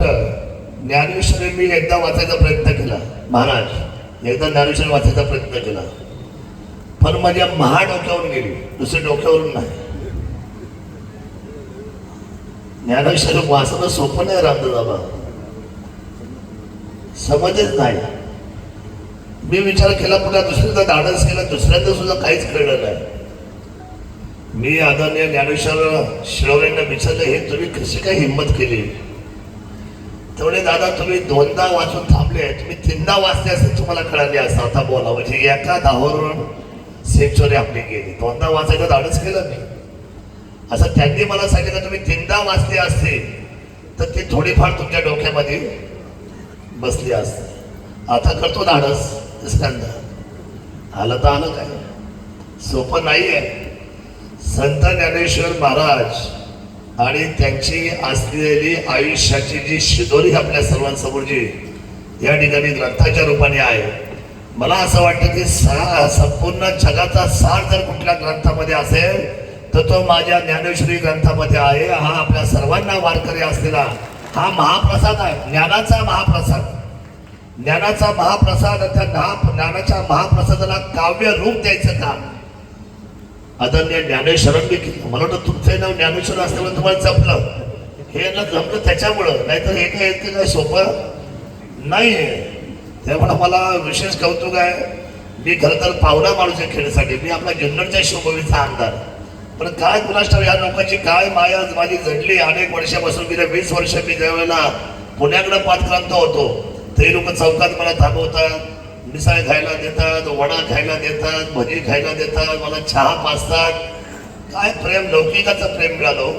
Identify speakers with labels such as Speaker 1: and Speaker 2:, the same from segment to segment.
Speaker 1: ज्ञानेश्वरी मी एकदा वाचायचा प्रयत्न केला, महाराज एकदा ज्ञानेश्वरी वाचायचा प्रयत्न केला, पण माझ्या डोक्यावरून गेली, दुसऱ्या डोक्यावरून नाही. ज्ञानेश्वरी वाचणं सोपं नाही रामदादा, समजच नाही. मी विचार केला, पुन्हा दुसऱ्यांदा धाडस केला, दुसऱ्यांदा सुद्धा काहीच कळलं नाही. मी आदरणीय ज्ञानेश्वर शिळवलेंना विचारलं, हे तुम्ही कशी काय हिंमत केली? तेवढे दादा तुम्ही दोनदा वाचून थांबले, तुम्ही तीनदा वाचले असते तुम्हाला कळाले असं. आता बोला, म्हणजे एका धावावरून सेंचुरी आपली गेली. दोनदा वाचायचं धाडस केलं मी. असं त्यांनी मला सांगितलं, तुम्ही तीनदा वाचले असते तर ती थोडीफार तुमच्या डोक्यामध्ये बसली असते. आता करतो धाडस तिसऱ्यांदा. आलं तर आलं, काय सोपं नाही आहे. संत ज्ञानेश्वर महाराज आणि त्यांची असलेली आयुष्याची जी शिदोरी आपल्या सर्वांसमोर जी या ठिकाणी ग्रंथाच्या रूपाने आहे, मला असं वाटतं की संपूर्ण जगाचा सार जर कुठल्या ग्रंथामध्ये असेल तर तो माझ्या ज्ञानेश्वरी ग्रंथामध्ये आहे. हा आपल्या सर्वांना वारकरी असलेला हा महाप्रसाद आहे, ज्ञानाचा महाप्रसाद. ज्ञानाचा महाप्रसाद, त्या ज्ञानाच्या महाप्रसादाला काव्य रूप द्यायचं काम आदरणीय ज्ञानेश्वरांनी केलं. मला वाटतं तुमचं नाव ज्ञानेश्वर असल्यामुळे तुम्हाला जमलं. हे ना जमलं त्याच्यामुळं, नाहीतर हे काय सोपं नाही आहे. त्यामुळे मला विशेष कौतुक आहे. मी खरं तर पाहुणा माणूस आहे खेळसाठी. मी आपला जुन्नरच्या शिवभूमीचा आमदार, पण काय कुणास ठाऊक या लोकांची काय माया माझी जडली. अनेक वर्षापासून गेल्या 20 वर्ष मी ज्यावेळेला पुण्याकडे पाठक्रांत होतो, ते लोक चौकात मला थांबवतात, मिसळ खायला देतात, वडा खायला देतात, भजी खायला देतात, मला चहा पाजतात. काय प्रेम, लौकिकाचं प्रेम मिळालं.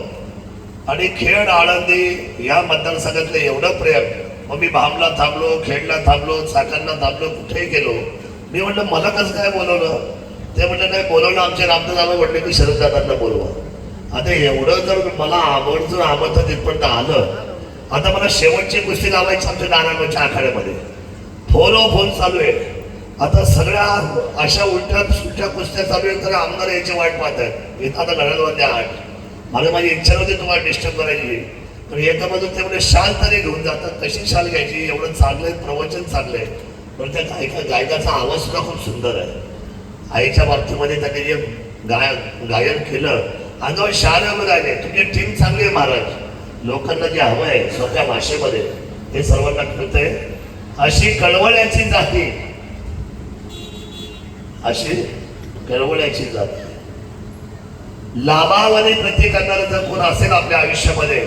Speaker 1: आणि खेड आळंदी या मतदारसंघातलं एवढं प्रेम. मग मी भामला थांबलो, खेडला थांबलो, चाकणला थांबलो, कुठेही गेलो. मी म्हटलं मला कसं काय बोलवलं? ते म्हटलं नाही, बोलवलं आमच्या रामदादाला, म्हटलं की शरददादांना बोलवा. आता एवढं जर मला आवडतं आवडतं तिथपर्यंत आलं. आता मला शेवटची कुस्ती लावायची आमच्या नारायणच्या आखाड्यामध्ये. फोन चालू आहे. आता सगळ्या अशा उलट्या सुलट्या कुस्त्या चालू आहेत, तर आमदार याची वाट पाहत आहेत. इथं आता घड्याळमध्ये 8. मला माझी इच्छा नव्हती तुम्हाला डिस्टर्ब करायची, पण एका बाजूला ते म्हणजे शाल तरी घेऊन जातात. कशी शाल घ्यायची? एवढं चांगलंय, प्रवचन चांगलंय, पण त्या गायकाचा आवाज सुद्धा खूप सुंदर आहे. आईच्या बाबतीमध्ये त्यांनी जे गायन केलं, आणि शाल वगैरे आहे. तुमची टीम चांगली आहे महाराज. लोकांना जे हवं आहे सोप्या भाषेमध्ये ते सर्वांना कळतंय. अशी कळवळ्याची जाती, अशी कळवळ्याची जाती लाभावरी प्रती करणारं जर कोण असेल आपल्या आयुष्यामध्ये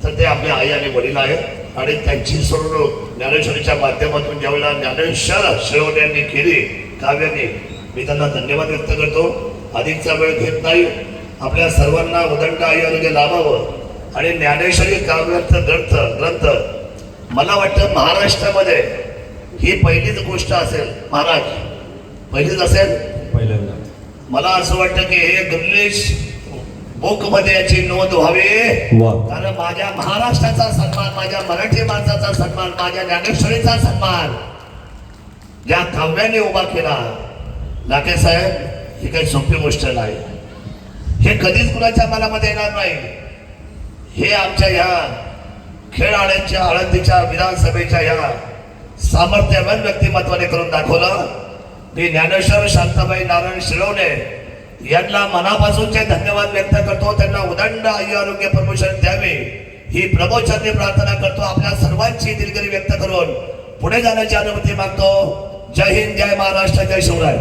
Speaker 1: तर ते आपले आई आणि वडील आहेत. आणि त्यांची सोडवणूक ज्ञानेश्वरीच्या माध्यमातून ज्यावेळेला ज्ञानेश्वर शिळवण्यांनी केली काव्याने, मी त्यांना धन्यवाद व्यक्त करतो. अधिकचा वेळ घेत नाही. आपल्या सर्वांना उदंड आरोग्य लाभावं. आणि ज्ञानेश्वरी काव्याचा ग्रंथ मला वाटतं महाराष्ट्रामध्ये ही पहिलीच गोष्ट असेल महाराज, पहिलीच असेल
Speaker 2: पहिल्यांदा.
Speaker 1: मला असं वाटतं की हे गिनीज बुक मध्ये याची नोंद व्हावी. कारण माझ्या महाराष्ट्राचा सन्मान, माझ्या मराठी माणसाचा सन्मान, माझ्या ज्ञानेश्वरीचा सन्मान ज्या काव्याने उभा केला. लाखे साहेब, ही काही सोपी गोष्ट नाही. हे कधीच कुणाच्या मनामध्ये येणार नाही. हे आमच्या ह्या खेड आळंदीच्या विधानसभेच्या या सामर्थ्यवान व्यक्तिमत्वाने करून दाखवलं. मी ज्ञानेश्वर शांताबाई नारायण शिळवणे यांना मनापासूनचे धन्यवाद व्यक्त करतो. त्यांना उदंड आरोग्य प्रमोशन द्यावे ही प्रभूचरणी प्रार्थना करतो. आपल्या सर्वांची दिलगिरी व्यक्त करून पुढे जाण्याची अनुमती मागतो. जय हिंद, जय महाराष्ट्र, जय शिवराय.